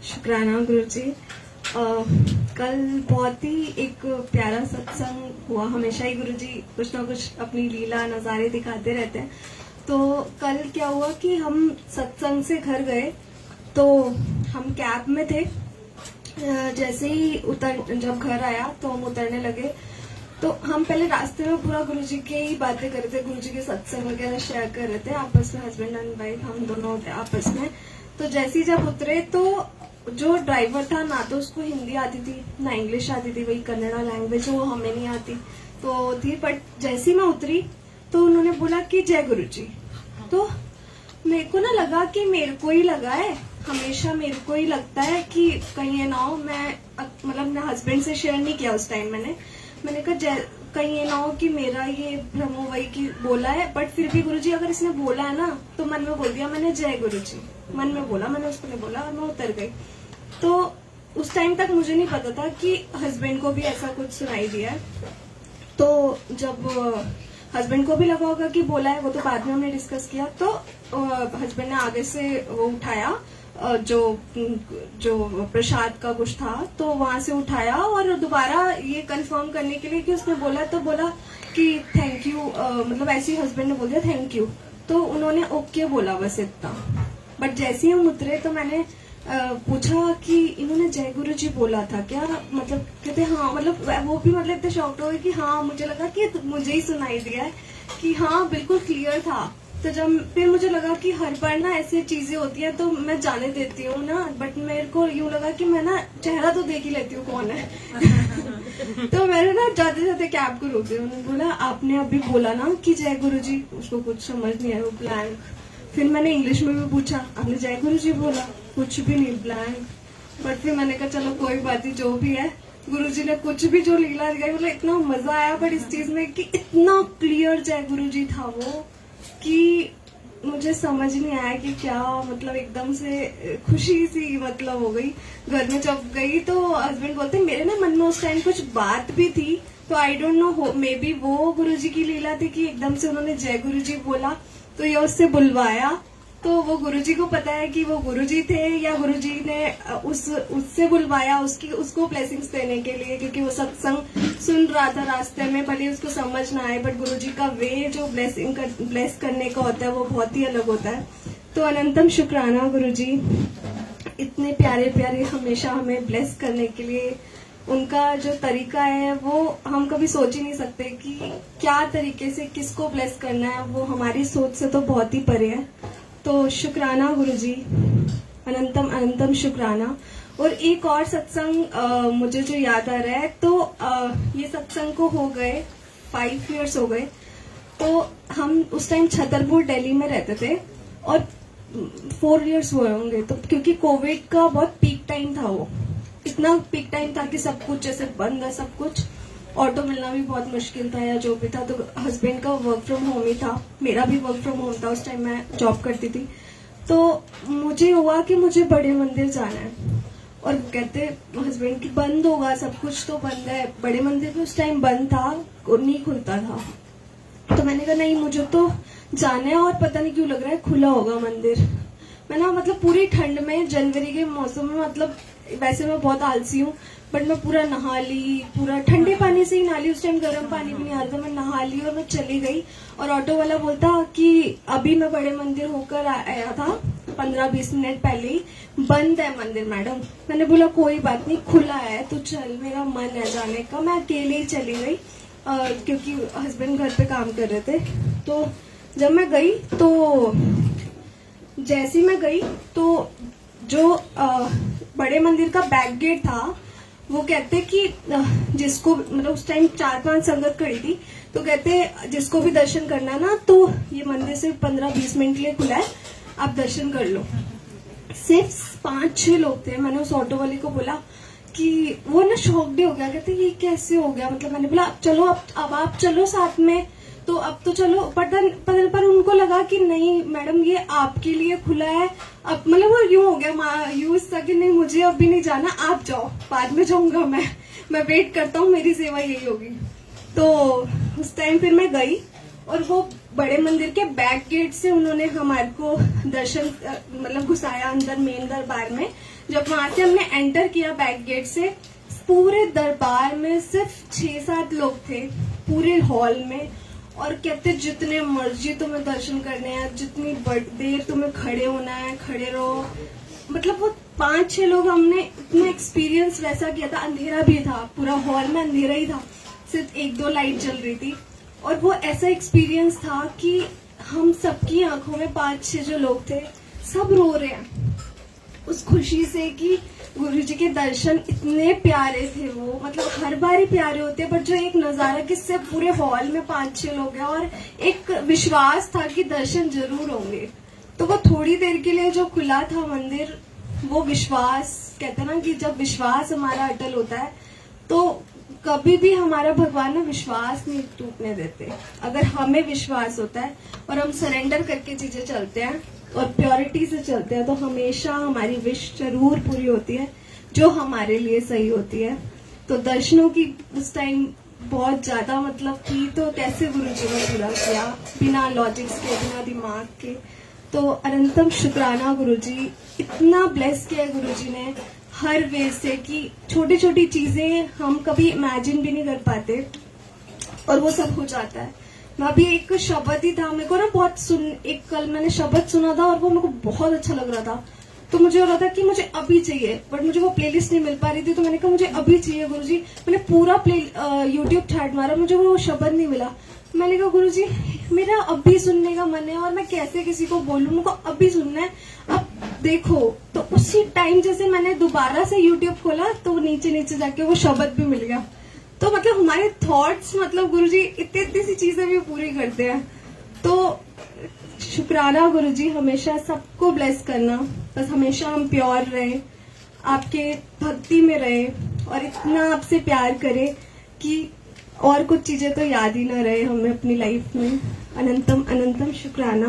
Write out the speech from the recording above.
शुक्राना गुरुजी। कल बहुत ही एक प्यारा सत्संग हुआ। हमेशा ही गुरुजी कुछ ना कुछ अपनी लीला नज़ारे दिखाते रहते हैं। तो कल क्या हुआ कि हम सत्संग से घर गए तो हम कैब में थे। जैसे ही जब घर आया तो हम उतरने लगे तो हम पहले रास्ते में पूरा गुरुजी के ही बातें कर रहे थे, गुरुजी के सत्संग वगैरह शेयर कर रहे थे आपस में, हस्बैंड एंड वाइफ हम दोनों थे आपस में। तो जैसे ही जब उतरे तो जो ड्राइवर था ना तो उसको हिंदी आती थी ना इंग्लिश आती थी, वही कन्नड़ा लैंग्वेज वो हमें नहीं आती तो थी। बट जैसे ही मैं उतरी तो उन्होंने बोला कि जय गुरुजी। तो मेरे को ना लगा कि मेरे को ही लगा है, हमेशा मेरे को ही लगता है कि कहीं ये ना हो, मैं मतलब अपने हस्बैंड से शेयर नहीं किया उस टाइम। मैंने कहा कहीं ये ना हो कि मेरा ये भ्रम वही की बोला है। बट फिर भी गुरुजी अगर इसने बोला है ना तो मन में बोल दिया मैंने जय गुरुजी, मन में बोला, मैंने उसको नहीं बोला और मैं उतर गई। तो उस टाइम तक मुझे नहीं पता था कि हस्बैंड को भी ऐसा कुछ सुनाई दिया है। तो जब हस्बैंड को भी लगा होगा कि बोला है, वो तो बाद में हमने डिस्कस किया। तो हस्बैंड ने आगे से वो उठाया जो प्रसाद का कुछ था तो वहां से उठाया और दोबारा ये कंफर्म करने के लिए कि उसने बोला तो बोला कि थैंक यू, मतलब ऐसे ही हस्बैंड ने बोल दिया थैंक यू। तो उन्होंने ओके बोला बस इतना। बट जैसे ही हम उतरे तो मैंने पूछा कि इन्होंने जय गुरु जी बोला था क्या, मतलब कहते हाँ, मतलब वो भी मतलब इतने शॉक्ड हो गए कि हाँ, मुझे लगा कि मुझे ही सुनाई दिया है कि हाँ बिल्कुल क्लियर था। तो जब फिर मुझे लगा कि हर बार ना ऐसी चीजें होती है तो मैं जाने देती हूँ ना, बट मेरे को यूं लगा कि मैं ना चेहरा तो देख ही लेती हूँ कौन है। तो मैंने ना जाते जाते कैब को रोक दिया। उन्होंने बोला आपने अभी बोला ना कि जय गुरु जी, उसको कुछ समझ नहीं आया, वो ब्लैंक। फिर मैंने इंग्लिश में भी पूछा आपने जय गुरु जी बोला, कुछ भी नहीं, ब्लैंक। बट फिर मैंने कहा चलो कोई बात नहीं, जो भी है गुरुजी ने कुछ भी जो लीला दिखाई, मतलब इतना मजा आया बट इस चीज में कि इतना क्लियर जय गुरुजी था वो कि मुझे समझ नहीं आया कि क्या, मतलब एकदम से खुशी सी मतलब हो गई। घर में जब गई तो हस्बैंड बोलते मेरे ना मन में उस टाइम कुछ बात भी थी, तो I don't know, may be वो गुरुजी की लीला थी कि एकदम से उन्होंने जय गुरुजी बोला तो ये उससे बुलवाया। तो वो गुरुजी को पता है कि वो गुरुजी थे या गुरुजी ने उससे बुलवाया उसको ब्लेसिंग्स देने के लिए, क्योंकि वो सत्संग सुन रहा था रास्ते में, भले उसको समझ ना आए बट गुरुजी का वे जो ब्लेस करने का होता है वो बहुत ही अलग होता है। तो अनंतम शुक्राना गुरुजी, इतने प्यारे प्यारे हमेशा हमें ब्लेस करने के लिए। उनका जो तरीका है वो हम कभी सोच ही नहीं सकते कि क्या तरीके से किसको ब्लेस करना है, वो हमारी सोच से तो बहुत ही परे है। तो शुक्राना गुरुजी, अनंतम अनंतम शुक्राना। और एक और सत्संग मुझे जो याद आ रहा है, तो ये सत्संग को हो गए 5 years हो गए। तो हम उस टाइम छतरपुर दिल्ली में रहते थे और 4 years हुए होंगे। तो क्योंकि कोविड का बहुत पीक टाइम था, वो इतना पीक टाइम था कि सब कुछ जैसे बंद है, सब कुछ, ऑटो मिलना भी बहुत मुश्किल था या जो भी था। तो हस्बैंड का वर्क फ्रॉम होम ही था, मेरा भी वर्क फ्रॉम होम था, उस टाइम मैं जॉब करती थी। तो मुझे हुआ कि मुझे बड़े मंदिर जाना है और कहते हस्बैंड की बंद होगा, सब कुछ तो बंद है। बड़े मंदिर भी उस टाइम बंद था, नहीं खुलता था। तो मैंने कहा नहीं, मुझे तो जाना है और पता नहीं क्यों लग रहा है खुला होगा मंदिर। मैं ना मतलब पूरी ठंड में, जनवरी के मौसम में, मतलब वैसे मैं बहुत आलसी हूँ बट मैं पूरा नहा ली, पूरा ठंडे पानी से ही नहा ली। उस टाइम गर्म पानी भी नहीं आ रहा था, मैं नहा ली और मैं चली गई। और ऑटो वाला बोलता कि अभी मैं बड़े मंदिर होकर आया था 15-20 मिनट पहले ही, बंद है मंदिर मैडम। मैंने बोला कोई बात नहीं, खुला है तो चल, मेरा मन है जाने का। मैं अकेले ही चली गई क्योंकि हस्बैंड घर पे काम कर रहे थे। तो जब मैं गई तो जैसे मैं गई तो जो बड़े मंदिर का बैक गेट था, वो कहते कि जिसको, मतलब उस टाइम 4-5 संगत खड़ी थी, तो कहते जिसको भी दर्शन करना ना तो ये मंदिर सिर्फ 15-20 मिनट के लिए खुला है, आप दर्शन कर लो। सिर्फ 5-6 लोग थे। मैंने उस ऑटो वाले को बोला कि वो ना शॉक्ड हो गया, कहते ये कैसे हो गया, मतलब मैंने बोला चलो अब आप चलो साथ में, तो अब तो चलो। पर उनको लगा कि नहीं मैडम ये आपके लिए खुला है। अब मतलब वो यूं हो गया, यूं था कि नहीं मुझे अभी नहीं जाना, आप जाओ, बाद में जाऊंगा मैं वेट करता हूँ, मेरी सेवा यही होगी। तो उस टाइम फिर मैं गई और वो बड़े मंदिर के बैक गेट से उन्होंने हमारे को दर्शन मतलब घुसाया अंदर मेन दरबार में। जब वहां से हमने एंटर किया बैक गेट से, पूरे दरबार में सिर्फ 6-7 लोग थे पूरे हॉल में, और कहते जितने मर्जी तुम्हें दर्शन करने हैं, जितनी देर तुम्हें खड़े होना है खड़े रहो। मतलब वो 5-6 लोग, हमने इतना एक्सपीरियंस वैसा किया था। अंधेरा भी था, पूरा हॉल में अंधेरा ही था, सिर्फ 1-2 लाइट जल रही थी। और वो ऐसा एक्सपीरियंस था कि हम सबकी आंखों में 5-6 जो लोग थे सब रो रहे हैं उस खुशी से कि गुरुजी के दर्शन इतने प्यारे थे। वो मतलब हर बार ही प्यारे होते हैं, बट जो एक नजारा किससे पूरे हॉल में 5-6 लोग हैं और एक विश्वास था कि दर्शन जरूर होंगे। तो वो थोड़ी देर के लिए जो खुला था मंदिर, वो विश्वास, कहते हैं ना कि जब विश्वास हमारा अटल होता है तो कभी भी हमारा भगवान ना विश्वास नहीं टूटने देते। अगर हमें विश्वास होता है और हम सरेंडर करके चीजें चलते हैं और प्योरिटी से चलते हैं, तो हमेशा हमारी विश जरूर पूरी होती है जो हमारे लिए सही होती है। तो दर्शनों की उस टाइम बहुत ज्यादा मतलब थी, तो कैसे गुरुजी ने पूरा किया बिना लॉजिक्स के, बिना दिमाग के। तो अनंतम शुक्राना गुरुजी, इतना ब्लेस किया गुरुजी ने हर वे से कि छोटी छोटी चीजें हम कभी इमेजिन भी नहीं कर पाते और वो सब हो जाता है। मैं अभी एक शब्द ही था, मेरे को ना बहुत एक कल मैंने शब्द सुना था और वो मेरे को बहुत अच्छा लग रहा था। तो मुझे हो रहा था कि मुझे अभी चाहिए, बट मुझे वो प्लेलिस्ट नहीं मिल पा रही थी। तो मैंने कहा मुझे अभी चाहिए गुरुजी। मैंने पूरा यूट्यूब थ्रेड मारा, मुझे वो शब्द नहीं मिला। मैंने कहा गुरुजी मेरा अभी सुनने का मन है और मैं कैसे किसी को बोलूं, मुझको अभी सुनना है, अब देखो। तो उसी टाइम जैसे मैंने दोबारा से यूट्यूब खोला तो नीचे नीचे जाके वो शब्द भी मिल गया। तो मतलब हमारे थॉट्स, मतलब गुरुजी इतनी सी चीजें भी पूरी करते हैं। तो शुक्राना गुरुजी, हमेशा सबको ब्लेस करना, बस हमेशा हम प्योर रहें, आपके भक्ति में रहें और इतना आपसे प्यार करें कि और कुछ चीजें तो याद ही ना रहे हमें अपनी लाइफ में। अनंतम अनंतम शुक्राना।